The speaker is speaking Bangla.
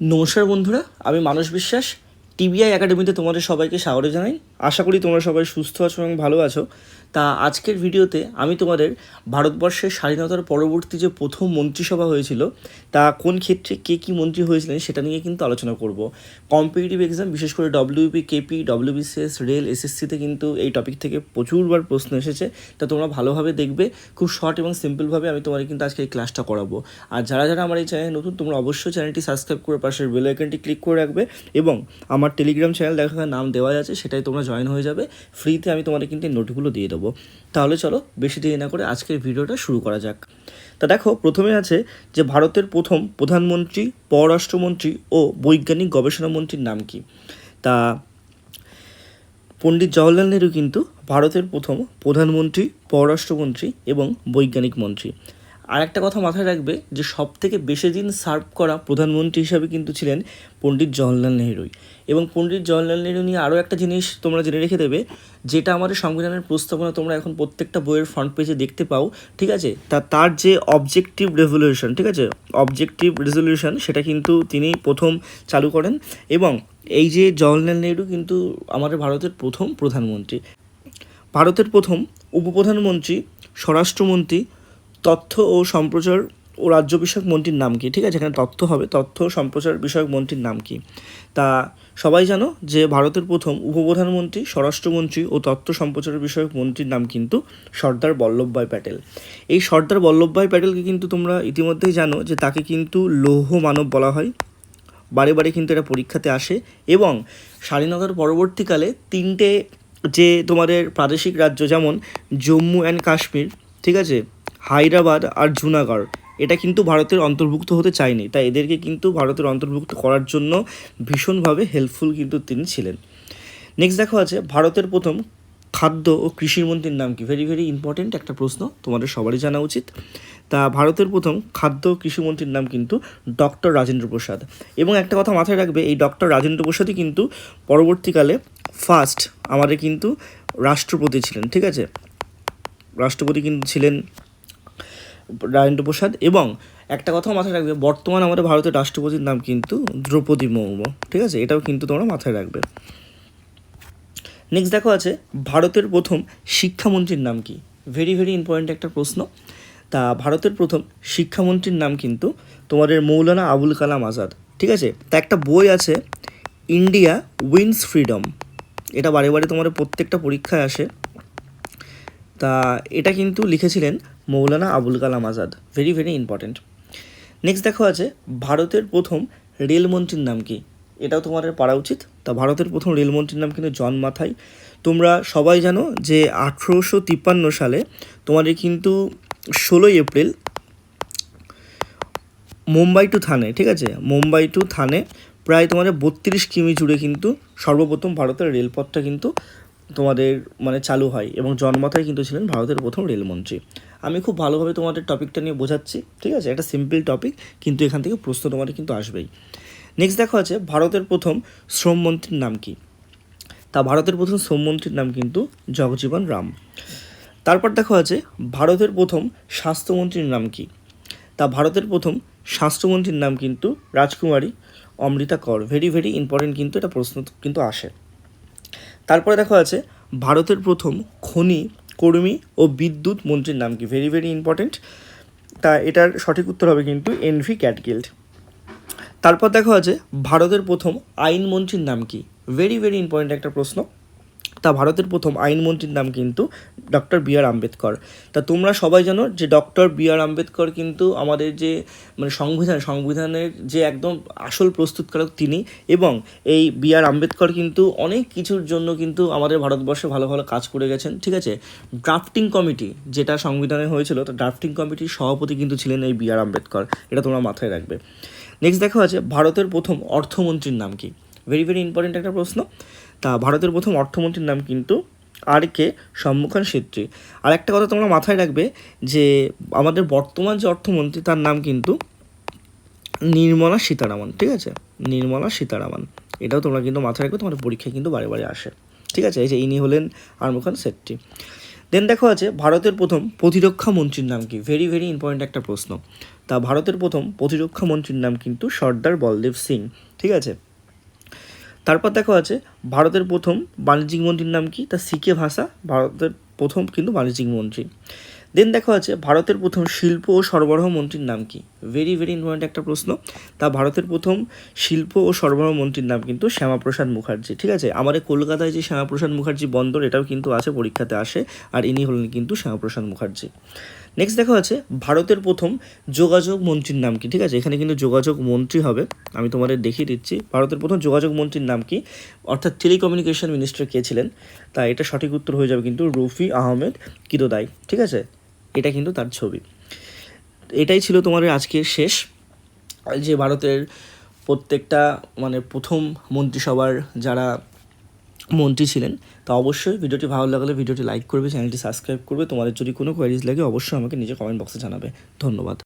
নমস্কার বন্ধুরা, আমি মানস বিশ্বাস। টিবিআই একাডেমিতে তোমাদের সবাইকে স্বাগত জানাই। আশা করি তোমরা সবাই সুস্থ আছো এবং ভালো আছো। তা আজকের ভিডিওতে আমি তোমাদের ভারতবর্ষের স্বাধীনতার পরবর্তী যে প্রথম মন্ত্রিসভা হয়েছিল তা কোন ক্ষেত্রে কে কী মন্ত্রী হয়েছিলেন সেটা নিয়ে কিন্তু আলোচনা করব। কম্পিটিটিভ এক্সাম, বিশেষ করে ডব্লিউপি, কেপি, ডব্লিউবিসিএস, রেল, এসএসসিতে কিন্তু এই টপিক থেকে প্রচুরবার প্রশ্ন এসেছে। তা তোমরা ভালোভাবে দেখবে, খুব শর্ট এবং সিম্পলভাবে আমি তোমাদের কিন্তু আজকে এই ক্লাসটা করাবো। আর যারা যারা আমার এই চ্যানেলে নতুন, তোমরা অবশ্যই চ্যানেলটি সাবস্ক্রাইব করে পাশের বেল আইকনটি ক্লিক করে রাখবে এবং আমার টেলিগ্রাম চ্যানেল দেখা নাম দেওয়া আছে, সেটাই তোমরা জয়েন হয়ে যাবে। ফ্রিতে আমি তোমাদের কিন্তু এই নোটগুলো দিয়ে দেবো। তাহলে চলো বেশি দেরি না করে আজকের ভিডিওটা শুরু করা যাক। তা দেখো, প্রথমে আছে যে ভারতের প্রথম প্রধানমন্ত্রী, পররাষ্ট্রমন্ত্রী ও বৈজ্ঞানিক গবেষণা মন্ত্রীর নাম কি। তা পণ্ডিত জওহরলাল নেহরু কিন্তু ভারতের প্রথম প্রধানমন্ত্রী, পররাষ্ট্রমন্ত্রী এবং বৈজ্ঞানিক মন্ত্রী। আর একটা কথা মাথায় রাখবে যে সবথেকে বেশি দিন সার্ভ করা প্রধানমন্ত্রী হিসাবে কিন্তু ছিলেন পণ্ডিত জওহরলাল নেহরুই। এবং পণ্ডিত জওহরলাল নেহরু নিয়ে আরও একটা জিনিস তোমরা জেনে রেখে দেবে, যেটা আমাদের সংবিধানের প্রস্তাবনা তোমরা এখন প্রত্যেকটা বইয়ের ফ্রন্ট পেজে দেখতে পাও, ঠিক আছে। তার যে অবজেক্টিভ রেজলিউশন, ঠিক আছে, অবজেক্টিভ রেজলিউশন, সেটা কিন্তু তিনি প্রথম চালু করেন। এবং এই যে জওহরলাল নেহরু কিন্তু আমাদের ভারতের প্রথম প্রধানমন্ত্রী। ভারতের প্রথম উপপ্রধানমন্ত্রী, স্বরাষ্ট্রমন্ত্রী, তথ্য ও সম্প্রচার ও রাজ্য বিষয়ক মন্ত্রীর নাম কি, ঠিক আছে, এখানে তথ্য হবে, তথ্য সম্প্রচার বিষয়ক মন্ত্রীর নাম কি। তা সবাই জানো যে ভারতের প্রথম উপপ্রধানমন্ত্রী, স্বরাষ্ট্রমন্ত্রী ও তথ্য সম্প্রচার বিষয়ক মন্ত্রীর নাম কিন্তু সর্দার বল্লভভাই প্যাটেল। এই সর্দার বল্লভভাই প্যাটেলকে কিন্তু তোমরা ইতিমধ্যেই জানো যে তাকে কিন্তু লৌহ মানব বলা হয়। বারে বারে কিন্তু এটা পরীক্ষাতে আসে। এবং স্বাধীনতার পরবর্তীকালে তিনটে যে তোমাদের প্রাদেশিক রাজ্য, যেমন জম্মু অ্যান্ড কাশ্মীর, ঠিক আছে, হায়দ্রাবাদ আর জুনাগড়, এটা কিন্তু ভারতের অন্তর্ভুক্ত হতে চায়নি। তাই এদেরকে কিন্তু ভারতের অন্তর্ভুক্ত করার জন্য ভীষণভাবে হেল্পফুল কিন্তু তিনি ছিলেন। নেক্সট দেখো আছে ভারতের প্রথম খাদ্য ও কৃষিমন্ত্রীর নাম কি। ভেরি ভেরি ইম্পর্টেন্ট একটা প্রশ্ন, তোমাদের সবারই জানা উচিত। তা ভারতের প্রথম খাদ্য ও কৃষিমন্ত্রীর নাম কিন্তু ডক্টর রাজেন্দ্র প্রসাদ। এবং একটা কথা মাথায় রাখবে, এই ডক্টর রাজেন্দ্র প্রসাদই কিন্তু পরবর্তীকালে ফার্স্ট আমাদের কিন্তু রাষ্ট্রপতি ছিলেন, ঠিক আছে, রাষ্ট্রপতি কিন্তু ছিলেন রাজেন্দ্র প্রসাদ। এবং একটা কথা মাথায় রাখবে, বর্তমান আমাদের ভারতের রাষ্ট্রপতির নাম কিন্তু দ্রৌপদী মুর্মু, ঠিক আছে, এটাও কিন্তু তোমরা মাথায় রাখবে। নেক্সট দেখো আছে ভারতের প্রথম শিক্ষামন্ত্রীর নাম কি। ভেরি ভেরি ইম্পর্ট্যান্ট একটা প্রশ্ন। তা ভারতের প্রথম শিক্ষামন্ত্রীর নাম কিন্তু তোমাদের মৌলানা আবুল কালাম আজাদ, ঠিক আছে। তা একটা বই আছে, ইন্ডিয়া উইন্স ফ্রিডম, এটা বারে বারে তোমাদের প্রত্যেকটা পরীক্ষায় আসে। তা এটা কিন্তু লিখেছিলেন Maulana Abul Kalam Azad. Very very important. Next দেখো আছে ভারতের প্রথম রেলমন্ত্রীর নাম কি। এটাও তোমাদের পারা উচিত। তা ভারতের প্রথম রেলমন্ত্রীর নাম কিন্তু জন মাথাই। তোমরা সবাই জানো যে 1853 সালে তোমাদের কিন্তু 16 এপ্রিল মুম্বাই টু থানে, ঠিক আছে, মুম্বাই টু থানে প্রায় তোমাদের 32 কিমি জুড়ে কিন্তু সর্বপ্রথম ভারতের রেলপথটা কিন্তু তোমাদের চালু হয়। এবং জন মাথাই কিন্তু ছিলেন ভারতের প্রথম রেলমন্ত্রী। আমি খুব ভালোভাবে তোমাদের টপিকটা নিয়ে বোঝাচ্ছি, ঠিক আছে, একটা সিম্পল টপিক, কিন্তু এখান থেকে প্রশ্ন তোমাদের কিন্তু আসবেই। নেক্সট দেখো আছে ভারতের প্রথম শ্রমমন্ত্রীর নাম কি। তা ভারতের প্রথম শ্রমমন্ত্রীর নাম কিন্তু জগজীবন রাম। তারপর দেখো আছে ভারতের প্রথম স্বাস্থ্যমন্ত্রীর নাম কি। তা ভারতের প্রথম স্বাস্থ্যমন্ত্রীর নাম কিন্তু রাজকুমারী অমৃতা কর। ভেরি ভেরি ইম্পর্টেন্ট, কিন্তু এটা প্রশ্ন কিন্তু আসে। তারপরে দেখো আছে ভারতের প্রথম খনি, কর্মী ও বিদ্যুৎ মন্ত্রীর নাম কি। Very very important. তা এটার সঠিক উত্তর হবে কিন্তু এনভি ক্যাটগিল্ড। তারপর দেখো আছে ভারতের প্রথম আইনমন্ত্রীর নাম কি। ভেরি ভেরি ইম্পর্টেন্ট একটা প্রশ্ন। তা ভারতের প্রথম আইনমন্ত্রীর নাম কিন্তু ডক্টর বি আর আম্বেদকর। তা তোমরা সবাই জানো যে ডক্টর বি আর আম্বেদকর কিন্তু আমাদের যে সংবিধানের যে একদম আসল প্রস্তুতকারক তিনি। এবং এই বি আর আম্বেদকর কিন্তু অনেক কিছুর জন্য কিন্তু আমাদের ভারতবর্ষে ভালো ভালো কাজ করে গেছেন, ঠিক আছে। ড্রাফটিং কমিটি যেটা সংবিধানে হয়েছিল, তো ড্রাফটিং কমিটির সভাপতি কিন্তু ছিলেন এই বি আর আম্বেদকর, এটা তোমরা মাথায় রাখবে। নেক্সট দেখো আছে ভারতের প্রথম অর্থমন্ত্রীর নাম কি। ভেরি ভেরি ইম্পর্টেন্ট একটা প্রশ্ন। তা ভারতের প্রথম অর্থমন্ত্রীর নাম কিন্তু আর কে শম্ভুখান ছেত্রী। আর একটা কথা তোমরা মাথায় রাখবে যে আমাদের বর্তমান যে অর্থমন্ত্রী তার নাম কিন্তু নির্মলা সীতারামন, ঠিক আছে, নির্মলা সীতারামন, এটাও তোমরা কিন্তু মাথায় রাখবে, তোমাদের পরীক্ষায় কিন্তু বারে বারে আসে, ঠিক আছে। এই যে ইনি হলেন আরমুখান ছেত্রী। দেন দেখো আছে ভারতের প্রথম প্রতিরক্ষা মন্ত্রীর নাম কি। ভেরি ভেরি ইম্পর্টেন্ট একটা প্রশ্ন। তা ভারতের প্রথম প্রতিরক্ষা মন্ত্রীর নাম কিন্তু সর্দার বলদেব সিং, ঠিক আছে। তারপর দেখা আছে ভারতের প্রথম বাণিজ্যিক মন্ত্রীর নাম কি, তা সিকে ভাষা ভারতের প্রথম কিন্তু বাণিজ্যিক মন্ত্রী। দেন দেখা আছে ভারতের প্রথম শিল্প ও সরবরাহ মন্ত্রীর নাম কি, ভেরি ভেরি ইম্পর্ট্যান্ট একটা প্রশ্ন। তা ভারতের প্রথম শিল্প ও সরবরাহ মন্ত্রীর নাম কিন্তু শ্যামাপ্রসাদ মুখার্জি, ঠিক আছে। আমাদের কলকাতায় যে শ্যামাপ্রসাদ মুখার্জি বন্দর, এটাও কিন্তু আছে, পরীক্ষাতে আসে, আর ইনি হলেন কিন্তু শ্যামাপ্রসাদ মুখার্জি। নেক্সট দেখা আছে ভারতের প্রথম যোগাযোগ মন্ত্রীর নাম কি, ঠিক আছে। এখানে কিন্তু যোগাযোগ মন্ত্রী হবে, আমি তোমাদের দেখিয়ে দিচ্ছি ভারতের প্রথম যোগাযোগ মন্ত্রীর নাম কি, অর্থাৎ টেলিকমিউনিকেশন মিনিস্টার কে ছিলেন। তা এটা সঠিক উত্তর হয়ে যাবে কিন্তু রফি আহমেদ কিরদাই, ঠিক আছে। এটা কিন্তু তার ছবি। এটাই ছিল তোমাদের আজকের শেষ, যে ভারতের প্রত্যেকটা মানে প্রথম মন্ত্রিসভার যারা মন্ত্রী ছিলেন। তো অবশ্যই ভিডিওটি ভালো লাগলে ভিডিওটি লাইক করবে, চ্যানেলটি সাবস্ক্রাইব করবে। তোমাদের যদি কোনো কোয়ারিজ লাগে অবশ্যই আমাকে নিজে কমেন্ট বক্সে জানাবে। ধন্যবাদ।